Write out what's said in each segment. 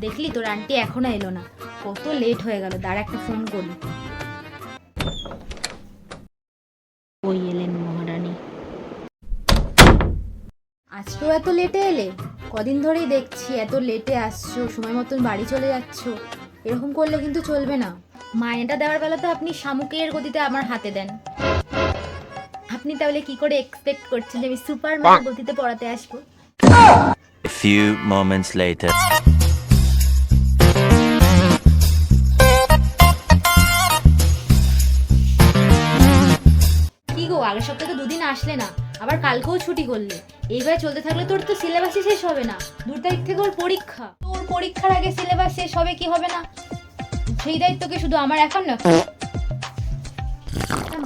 দেখলি তোর আন্টি এখনো এলো না, কত লেট হয়ে গেল। দাঁড়া একটা ফোন করি। ওই এলেন মহারানী। আজকেও এত লেটে এলে? কদিন ধরেই দেখছি এত লেটে আসছো, সময় মতন বাড়ি চলে যাচ্ছো। এরকম করলে কিন্তু চলবে না। মাইনেটা দেওয়ার বেলা তো আপনি শামুকের গতিতে আমার হাতে দেন। আপনি তাহলে কি করে এক্সপেক্ট করছেন যে আমি সুপারম্যান গতিতে পড়াতে আসবো? A few moments later. কি গো, আগের সপ্তাহে তো দুদিন আসলে না, আবার কালকেও ছুটি করলে। এইভাবে চলতে থাকলে তোর তো সিলেবাসই শেষ হবে না। 2 তারিখ থেকে ওর পরীক্ষা, তোর পরীক্ষার আগে সিলেবাস শেষ হবে কি হবে না সেই দায়িত্ব কি শুধু আমার এখন না?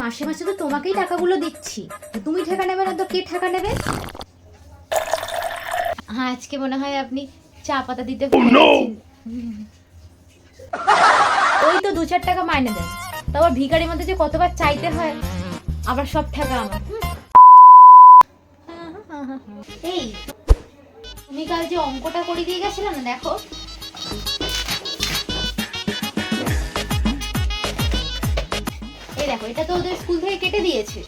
মাসে মাসে তো তোমাকেই টাকাগুলো দিচ্ছি, তুমি ঠেকা নেবে না তো কে ঠেকা নেবে? হ্যাঁ, আজকে মনে হয় আপনি চা পাতা দিতে ভুলে গেছেন। ওই তো 2-4 টাকা মাইনে দেন, তারপর ভিখারির মধ্যে যে কতবার চাইতে হয়, আবার সব টাকা আমার। এই তুমি কাল যে অঙ্কটা করে দিয়ে গেছিলে না, দেখো। এই দেখো, এটা তো ওদের স্কুল থেকে কেটে দিয়েছে।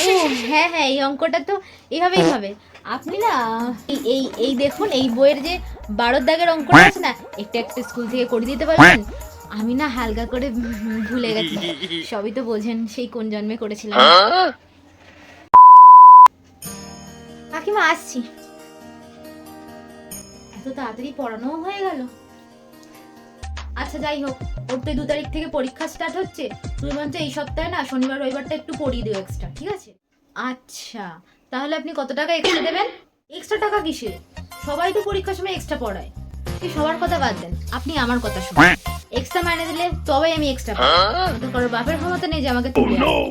ও হ্যাঁ হ্যাঁ, এই অঙ্কটা তো এইভাবেই হবে। আপনি না এই এই দেখুন, এই বইয়ের যে 12 দাগের অঙ্কটা আছে না, একটা একটা স্কুল থেকে করে দিতে পারবেন? আমি না হালকা করে ভুলে গেছি, সবই তো বোঝেন সেই কোন জন্মে করেছিলাম। কাকিমা আসছি। এত তাড়াতাড়ি পড়ানোও হয়ে গেল। আচ্ছা যাই হোক, ওর তো 2 তারিখ থেকে পরীক্ষা স্টার্ট হচ্ছে। তুমি বলছো এই সপ্তাহে না শনিবার রবিবারটা একটু পড়িয়ে দিও এক্সট্রা, ঠিক আছে? আচ্ছা, তাহলে আপনি কত টাকা এক্সট্রা দেবেন? এক্সট্রা টাকা কিসে? সবাই তো পরীক্ষার সময় এক্সট্রা পড়ায়। তুই সবার কথা বাদ দেন, আপনি আমার কথা শুনুন। এক্সট্রা মাইনে দিলে তবেই আমি এক্সট্রা পাবো। তো কারোর বাপের ক্ষমতা নেই যে আমাকে তুলে আনবে।